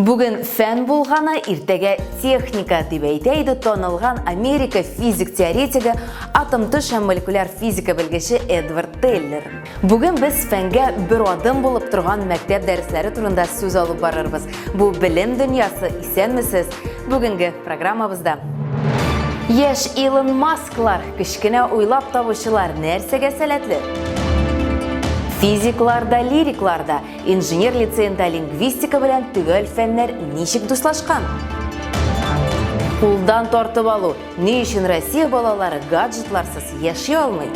Бүгін фән болғана иртеге техника деп әйтейді тонылған Америка физик теоретигі атомты һәм молекуляр физика білгіші Эдвард Тейлор. Бүгін біз фәнге бір адым болып тұрған мәктеп дәріслері турында сөз алып барырбыз. Бұл білім дүниясы исәнмісіз? Бүгінгі программабызда. Еш Илон Масклар, кішкене ойлап табушылар нәрсеге сәләтлі? Физикларда, лирикларда, инженер лицейында лингвистика белән төгәл фәннәр ничек дуслашкан? Кулдан тартып алу, ни өчен Россия балалары гаджетларсыз яши алмый?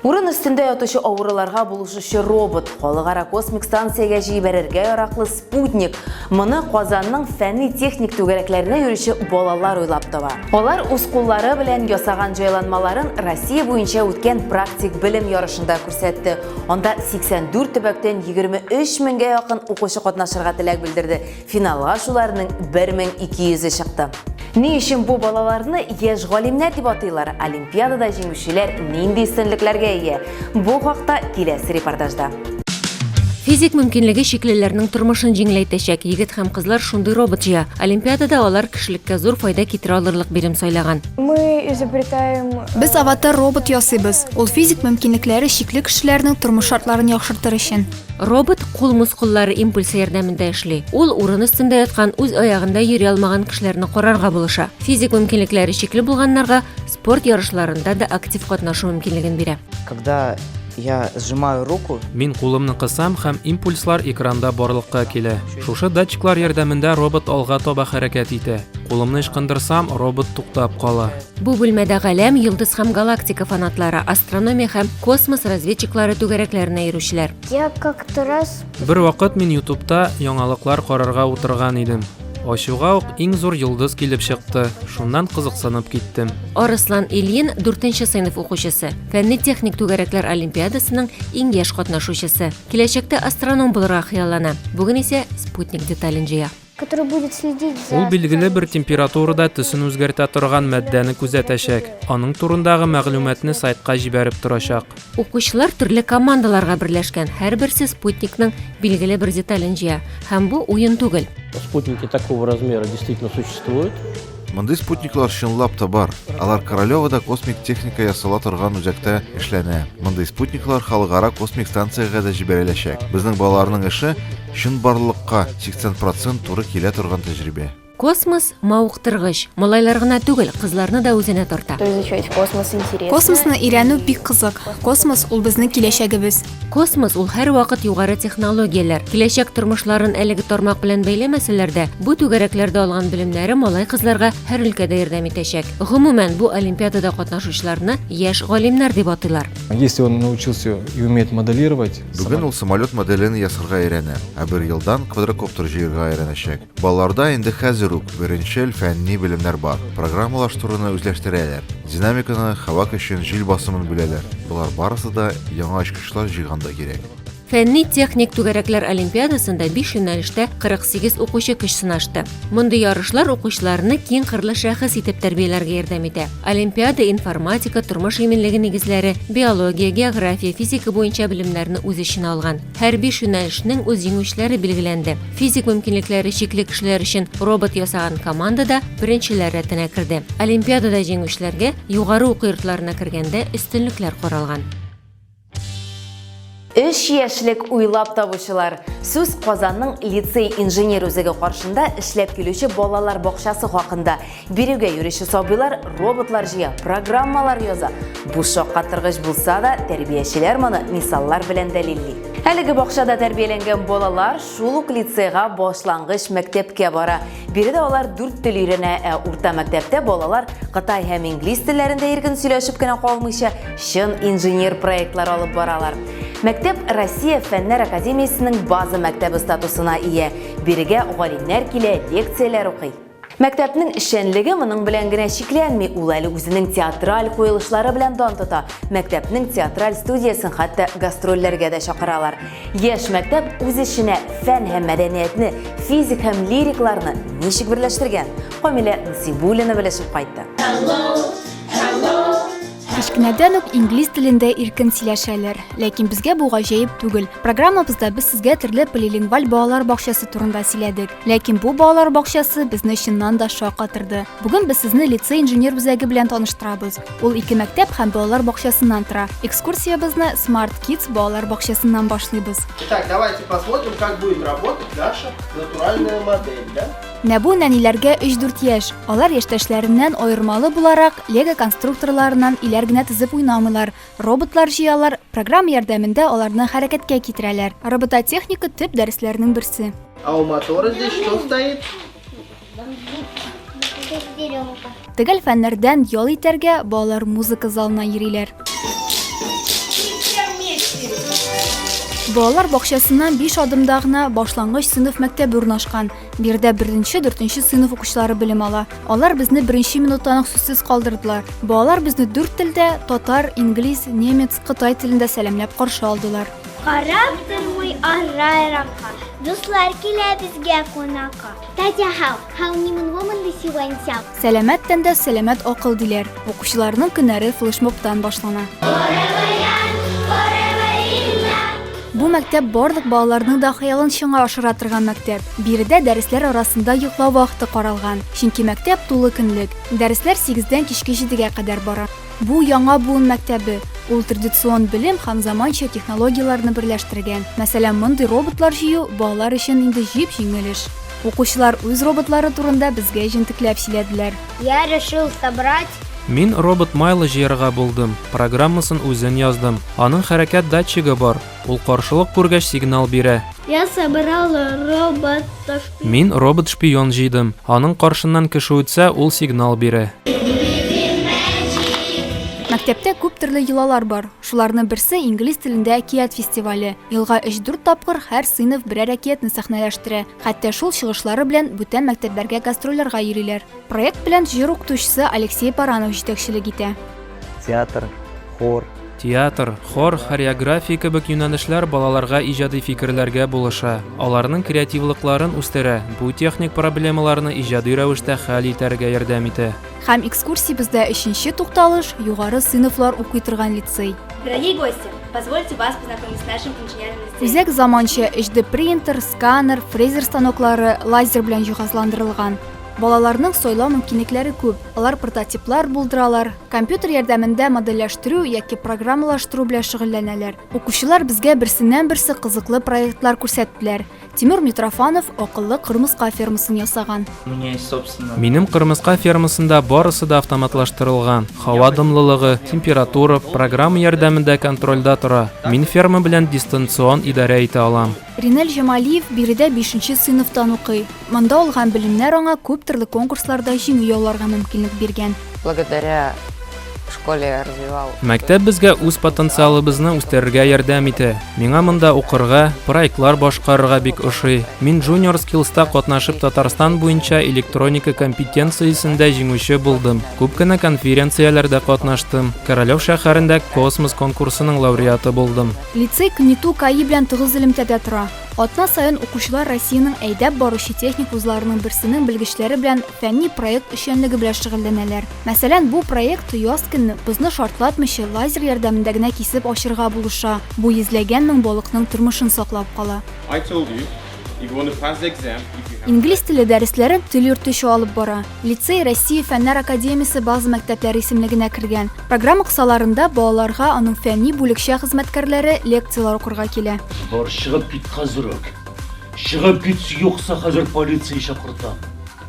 Урын үстендә ятучы авыруларга булышучы робот, халыкара космик станциягә җибәрергә яраклы спутник. Моны Казанның фәнни техник түгәрәкләренә йөрүче балалар уйлап таба. Алар үз куллары белән ясаган җайланмаларын Россия буенча үткән практик белем ярышында күрсәтте. Анда 84 төбәктән 23 меңгә якын укучы катнашырга теләк белдерде. Финалга шуларның 1200-е чыкты. Ни өчен бу балаларны яшь галимнәр дип атыйлар? Олимпиадада җиңүчеләр нинди өстенлекләргә ия? Бу хакта киләсе репортажда. Физик мөмкинлеге шиклеләрнең тормышын җиңеләйтәчәк егет һәм кызлар шундый робот җыя. Олимпиадада алар кешелеккә зур файда китерә алырлык билем сайлаган. Без аватар робот ясыйбыз. Ул физик мөмкинлекләре шикле кешеләрнең тормыш шартларын яхшыртыр өчен. Робот кул мускуллары импульсы ярдәмендә эшли. Ул урын өстендә яткан, үз аягында йөри алмаган кешеләрне карарга булыша. Физик мөмкинлекләре шикле булганнарга спорт ярышларында да актив катнашу мөмкинлеген бирә. Когда я сжимаю руку, Мин кулымны кысам һәм импульслар экранда барлыкка килә. Шушы датчиклар ярдәмендә робот алга таба хәрәкәт итә. Кулымны ычкындырсам, робот туктап кала. Бу бүлмәдә галәм, йолдыз һәм галактика фанатлары, астрономия һәм космос разведчиклары түгәрәкләренә йөрүчеләр. Я как-то раз Бер вакыт мин YouTube'та яңалыклар карарга утырган идем. Ачуга ук иң зур йолдыз килеп чыкты. Шуннан кызыксынып киттем. Арыслан Ильин 4-нче сыйныф укучысы. Фәнни техник түгәрәкләр олимпиадасының иң яшь катнашучысы. Киләчәктә астроном булырга хыяллана. Бүген исә спутник детален җыя. который будет следить за... Ул билгеле бер температурада төсен үзгәртә торган матдәне күзәтәчәк. Аның турындагы мәгълүматны сайтка җибәреп торачак. Укучылар төрле командаларга берләшкән. Һәрберсе спутникның билгеле бер детален җыя. Һәм бу уен түгел. Спутники такого размера действительно существуют. Мондай спутниклар чынлап та бар. Алар Королевада космик техника ясала торган үзәктә эшләнә. Мондай спутниклар халыкара космик станциягә дә җибәреләчәк. Безнең балаларның эше чынбарлыкка 80% туры килә торган тәҗрибә. Космос мавыктыргыч. Малайлар гына түгел, кызларны да үзенә тарта. Изучать космос интересно. Космосны өйрәнү бик кызык. Космос ул безнең киләчәгебез. Космос ул һәр вакыт югары технологияләр. Киләчәк тормышларын әлеге тармак белән бәйләмәсәләр дә, бу түгәрәкләрдә алган белемнәре малай кызларга һәр өлкәдә ярдәм итәчәк. Гомумән, бу олимпиадада катнашучыларны яшь галимнәр дип атыйлар. Если он научился и умеет моделировать, Бүген ул самолет моделен ясарга өйрәнә, ә бер елдан квадрокоптер җыярга өйрәнәчәк. Балаларда инде хәзер үк беренчел фәнни белемнәр бар. Программалаштыруны үзләштерәләр. Динамиканы, һава көчен, җил басымын беләләр. Булар барысы да яңа ачкычлар җыйганда кирәк. Фәнни техник түгәрәкләр олимпиадасында 5 юнәлештә 48 укучы көч сынашты. Мондый ярышлар укучыларны киң кырлы шәхес итеп тәрбияләргә ярдәм итә. Олимпиада информатика, тормыш иминлеге нигезләре, биология, география, физика буенча белемнәрне үз эченә алган. Һәр 5 юнәлешнең үз җиңүчеләре билгеләнде. Физик мөмкинлекләре шикле кешеләр өчен робот ясаган командада беренчеләр рәтенә керде. Олимпиадада җиңүчеләргә югары уку йортларына кергәндә өстенлекләр каралган. 3 яшьлек уйлап табучылар. Сүз Казанның лицей инженер үзәге каршында эшләп килүче балалар бакчасы хакында. Бирегә йөрүче сабыйлар роботлар җыя, программалар яза. Бу шаккатыргыч булса да, тәрбиячеләр моны мисаллар белән дәлилли. Әлеге бакчада тәрбияләнгән балалар шул ук лицейга башлангыч мәктәпкә бара. Биредә алар 4 тел өйрәнә, ә урта мәктәптә балалар Кытай һәм инглиз телләрендә иркен сөйләшеп кенә калмыйча, чын инженер проектлар алып баралар. Мәктәп Россия Фәннәр академиясенең база мәктәбе статусына ия. Бирегә галимнәр килә, лекцияләр укый. Мәктәпнең эшчәнлеге моның белән генә чикләнми, ул әле үзенең театраль куелышлары белән дан тота. Мәктәпнең театраль студиясын хәтта гастрольләргә дә чакыралар. Яшь мәктәп үз эшенә фән һәм мәдәниятне, физик һәм лирикларны ничек берләштергән? Камилә Насибуллина белешеп кайтты. Кичкенәдән үк инглиз телендә иркен сөйләшәләр, ләкин безгә бу гаҗәеп түгел. Программабызда біз сезгә төрле полилингваль балалар бакчасы турында сөйләдек, ләкин бу балалар бакчасы безне чыннан да шаккатырды. Бүген без сезне лицей инженер үзәге белән таныштырабыз. Ул 2 мәктәп һәм балалар бакчасыннан тора. Экскурсиябызны Smart Kids балалар бакчасыннан башлыйбыз. Так, давайте посмотрим, как будет работать наша натуральная модель, да? Нәбу нәниләргә 3-4 яшь. Алар яшьтәшләреннән аермалы буларак Лего конструкторларынан иләр генә тизеп уйнамыйлар. Роботлар җыялар, программа ярдәмендә аларны хәрәкәткә китерәләр. Робототехника төп дәресләрнең берсе. А у мотора здесь что стоит? Төгәл фәннәрдән ял итәргә балалар музыка залына йөриләр. Балалар бакчасыннан 5 адымда гына башлангыч сыйныф мәктәбе урнашкан. Бирдә 1-4 сыйныф укучылары белем ала. Алар безне 1 минуттан сүзсез калдырдылар. Балалар безне 4 телдә татар, инглиз, немец, кытай телендә сәламләп каршы алдылар. Карап тормый арайракка, дуслар килә безгә кунакка. Тәтә how нимен woman сегодня. Сәламәт тәндә сәламәт акыл диләр. Укучыларның көннәре флешмобтан башлана. Бу мәктәп барлык балаларның да хыялын чыңа ашыра торган мәктәп. Биредә дәресләр арасында йоклау вакыты каралган. Чөнки мәктәп тулы көнлек. Дәресләр 8-дән кичке 7-гә кадәр бара. Бу яңа буын мәктәбе. Ул традицион белем һәм заманча технологияларны берләштергән. Мәсәлән, мондый роботлар җыю балалар өчен инде җип-җиңел эш. Укучылар үз роботлары турында безгә җентекләп сөйләделәр. Я решил собрать. Мин робот майлы җыярга булдым. Программасын үзен яздым. Аның хәрәкәт датчигы бар. Ул каршылык күргәч сигнал бирә. Я собрал роботов. Мин робот шпион җыйдым. Аның каршыннан кеше үтсә, ул сигнал бирә. Мәктәптә күп төрле йолалар бар. Шуларның берсе инглиз телендә әкият фестивале. Елга 3-4 тапкыр һәр сыйныф берәр әкиятне сәхнәләштерә. Хәтта шул чыгышлары белән бүтән мәктәпләргә гастрольләргә йөриләр. Проект белән җыр укытучысы Алексей Баранов җитәкчелек итә. Театр, хор. Театр, хор, хореография кебек юнәлешләр балаларга иҗади фикерләргә булыша. Аларның креативлыкларын үстерә. Бу техник проблемаларны иҗади рәвештә хәл итәргә ярдәм итә. Һәм экскурсиябызда 3-нче тукталыш югары сыйныфлар укый торган лицей. Дорогие гости, позвольте вас познакомить с нашим инженерным лицеем. Үзәк заманча HD принтер, сканер, фрезер станоклары лазер белән җиһазландырылган. Балаларның сойлау мөмкинлекләре күп. Алар прототиплар булдыралар, компьютер ярдәмендә модельләштерү яки программалаштыру белән шөгыльләнәләр. Укучылар безгә берсеннән-берсе кызыклы проектлар күрсәттеләр. Тимур Митрофанов акыллы кырмыска фермасын ясаган. Минем кырмыска фермасында барысы да автоматлаштырылган. Һава дымлылыгы, температура, программа ярдәмендә контрольдә тора. Мин ферма белән дистанцион идарә итә алам. Ринел Җамалиев биредә 5-нче сыйныфтан укый. Монда алган белемнәр аңа күп төрле конкурсларда җиңү яуларга мөмкинлек биргән. Благодаря школе я развивал. Мәктәп безгә үз потенциалыбызны үстерергә ярдәм итә. Миңа монда укырга, проектлар башкарырга бик ошый. Мин Junior Skills'та катнашып Татарстан буенча электроника компетенциясендә җиңүче булдым. Күп кенә конференцияләрдә катнаштым. Королев шәһәрендә космос конкурсының лауреаты булдым. Лицей Книту КАИ белән тыгыз элемтәдә тора. Атна саен укучылар Россиянең әйдәп баручы техник вузларының берсенең белгечләре белән фәнни проект эшчәнлеге белән шөгыльләнәләр. Мәсәлән, бу проект яз көнне бозны шартлатмыйча лазер ярдәмендә генә кисеп ашырга булыша. Бу йөзләгән мең балыкның тормышын саклап кала. Инглиз теле дәресләрен тел йөртүче алып бара. Лицей Россия фәннәр академиясе база мәктәпләре исемлегенә кергән. Программа кысаларында балаларга аның фәнни бүлекчә хезмәткәрләре лекциялар укырга килә. Бар чыгып кит хәзерәк. Чыгып кит, юкса хәзер полиция чакыртам.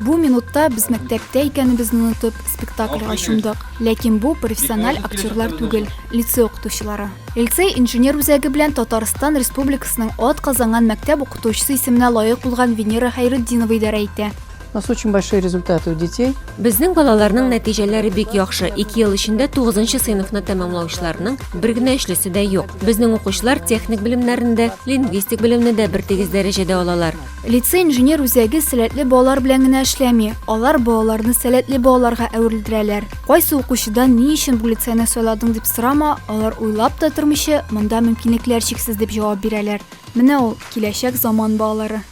Бу минутта без мәктәптә икәнебезне унытып спектакльгә чумдык. Ләкин бу профессиональ актерлар түгел, лицей укытучылары. Лицей инженер үзәге белән Татарстан Республикасының ат казанган мәктәп укытучысы исеменә лаек булган Венера Хайретдинова идарә итә. У нас очень большие результаты у детей. Безнең балаларның нәтиҗәләре бик яхшы. 2 ел эчендә 9-нчы сыйныфны тәмамлаучыларның бер генә эшлесе дә юк. Безнең укучылар техник белемнәрендә, лингвистик белемне дә бер тигез дәрәҗәдә алалар. Лицей инженер үзәге сәләтле балалар белән генә эшләми. Алар балаларны сәләтле балаларга әверелдерәләр. Кайсы укучыдан ни өчен бу лицейны сайладың дип сорама, алар уйлап та тормыйча, монда мөмкинлекләр чиксез дип җавап бирәләр. Менә ул киләчәк заман балалары.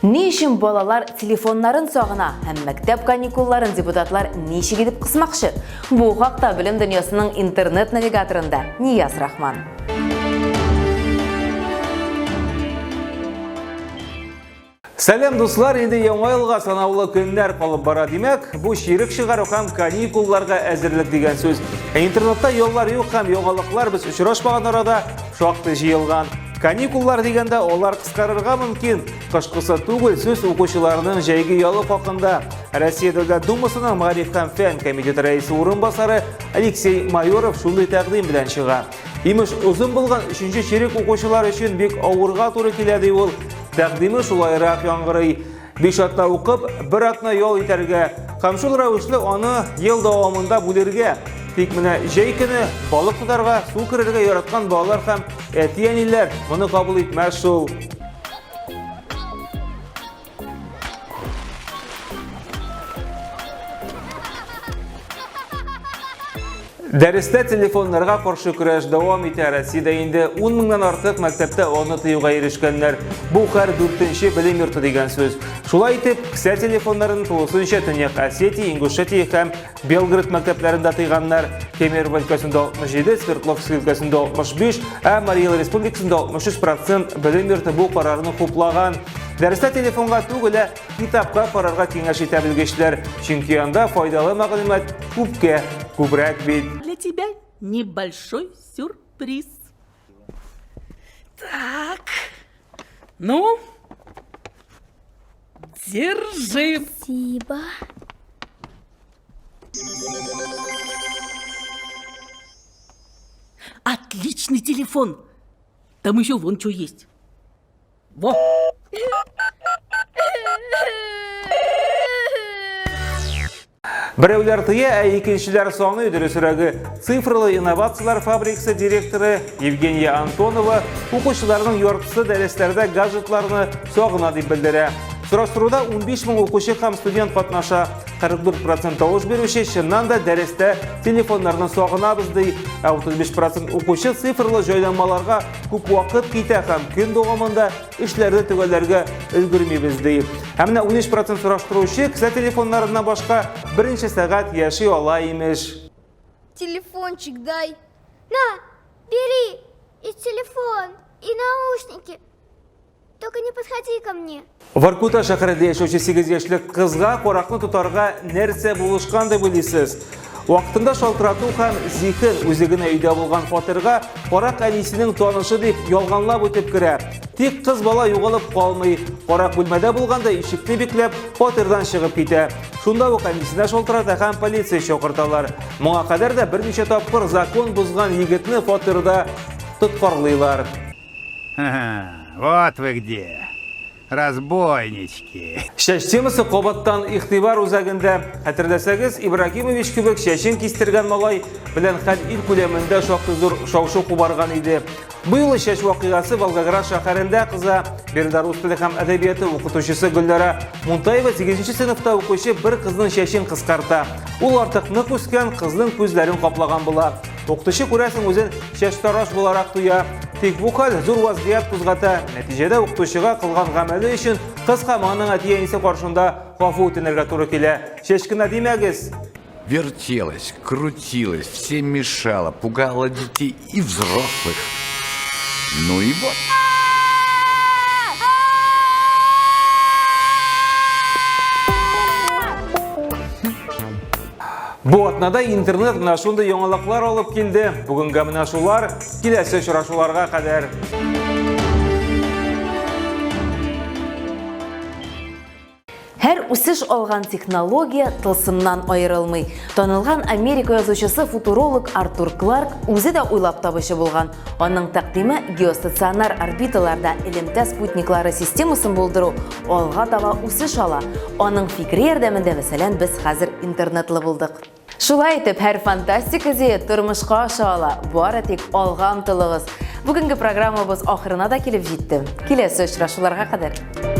Ни өчен балалар телефоннарын сагына һәм мәктәп каникулларын депутатлар ничек итеп кысмакчы? Бу хакта Белем дөньясының интернет навигаторында Нияз Рахман. Сәлем дуслар, инде яңа елга санаулы көннәр калып бара димәк, бу ширек чыгару һәм каникулларга әзерлек дигән сүз. Интернетта яллар юк һәм яңалыклар без очрашмаган арада шактый җыелган. Каникуллар дигәндә алар кыскарырга мөмкин. Кышкысы түгел сүз укучыларның җәйге ялы хакында. Россия Дәүләт Думасының Мәгариф һәм фән комитеты рәисе урынбасары Алексей Майоров шундый тәкъдим белән чыга. Имеш узын булган 3нче ширек укучылар өчен бик авырга туры килә ди ул. Тәкъдиме шулайрак яңгырый. 5 атна укып, 1 атна ял итәргә. Һәм шул рәвешле аны ел дәвамында бүләргә. Тик менә җәй көне балык тотарга, су керергә яраткан балалар һәм әти-әниләр моны кабул итмәс шул. Дәрестә телефоннарга каршы көрәш дәвам итә. Россиядә инде 10 меңнән артык мәктәптә аны тыюга ирешкәннәр. Бу һәр 4нче белем йорты дигән сүз. Шулай итеп, кесә телефоннарын тулысынча Төньяк Осетия, Ингушетия һәм Белгород мәктәпләрендә тыйганнар. Кемер өлкәсендә 67, Свердловск өлкәсендә 65, ә Марий Эл Республикасында 63% белем йорты бу карарны хуплаган. Дәрестә телефонга түгел, китапка карарга киңәш итә белгечләр, чөнки анда файдалы мәгълүмат күпкә күбрәк бит. Для тебя небольшой сюрприз. Так. Ну, держи. Спасибо. Отличный телефон. Там еще вон что есть. Во. Берәүләр тыя, ә икенчеләр саны дөресрәге. Цифрлы инновациялар фабрикасы директоры Евгения Антонова укучыларның яртысы дәресләрдә гаджетларны сагына дип белдерә. Сораштыруда 15 мең укучы һәм студент катнаша. 44% тавыш бирүче чыннан да дәрестә телефоннарны сагынабыз ди. 35% укучы цифрлы җайланмаларга күп вакыт китә һәм көн дәвамында эшләрне төгәлләргә өлгермибез ди. Һәм менә 13% сораштыручы кесә телефоннарыннан башка беренче сәгать яши ала имеш. Телефончик дай. На, бери и телефон, и наушники. Только не подходи ко мне. Воркута шәһәрендә яшәүче 8 яшьлек кызга каракны тотарга нәрсә булышкан дип уйлыйсыз? Вакытында шалтырату һәм зиһен үзегенә өйдә булган фатирга карак әнисенең танышы дип ялганлап үтеп керә. Тик кыз бала югалып калмый. Карак бүлмәдә булганда ишекне бикләп фатирдан чыгып китә. Шунда ук әнисенә шалтырата һәм полиция чакырталар. Моңа кадәр дә берничә тапкыр закон бузган егетне фатирда тоткарлыйлар. Вот вы где, разбойнички. Шәш темасы кабаттан игътибар үзәгендә. Хәтердәсәгез, Ибрагимович кебек шәшен кистергән малай белән хәл ил күләмендә шактый зур шау-шу кубарган иде. Бу юлы шәш вакыйгасы Волгоград шәһәрендә кыза. Биредә рус теле һәм әдәбияты укытучысы Гөлнара Мунтаева 8нче сыйныфта укучы бер кызның шәшен кыскарта. Ул артык нык үскән кызның күзләрен каплаган була. Укытучы күрәсең үзен шәш-тараш буларак туя. Тик бу хәл зур вазгыять кузгата. Нәтиҗәдә укытучыга кылган гамәле өчен кыз һәм аның әти-әнисе каршында гафу үтенергә туры килә. Шәшкенә димәгез. Вертелась, крутилась, всем мешала, пугала детей и взрослых. Ну и вот. Бу атнада интернет менә шундый яңалыклар алып килде. Бүгенгә менә шулар, киләсе очрашуларга кадәр. Һәр үсеш алган технология тылсымнан аерылмый. Танылган Америка язучысы футуролог Артур Кларк үзе дә уйлап табучы булган. Аның тәкъдиме геостационар орбиталарда элемтә спутниклары системасын булдыру алга таба үсеш ала. Аның фикри ярдәмендә мәсәлән без хәзер интернетлы булдык. Шулай итеп, һәр фантастик идея тормышка аша ала. Бары тик алга омтылыгыз. Бүгенге программабыз ахырына да килеп җитте. Киләсе очрашуларга кадәр.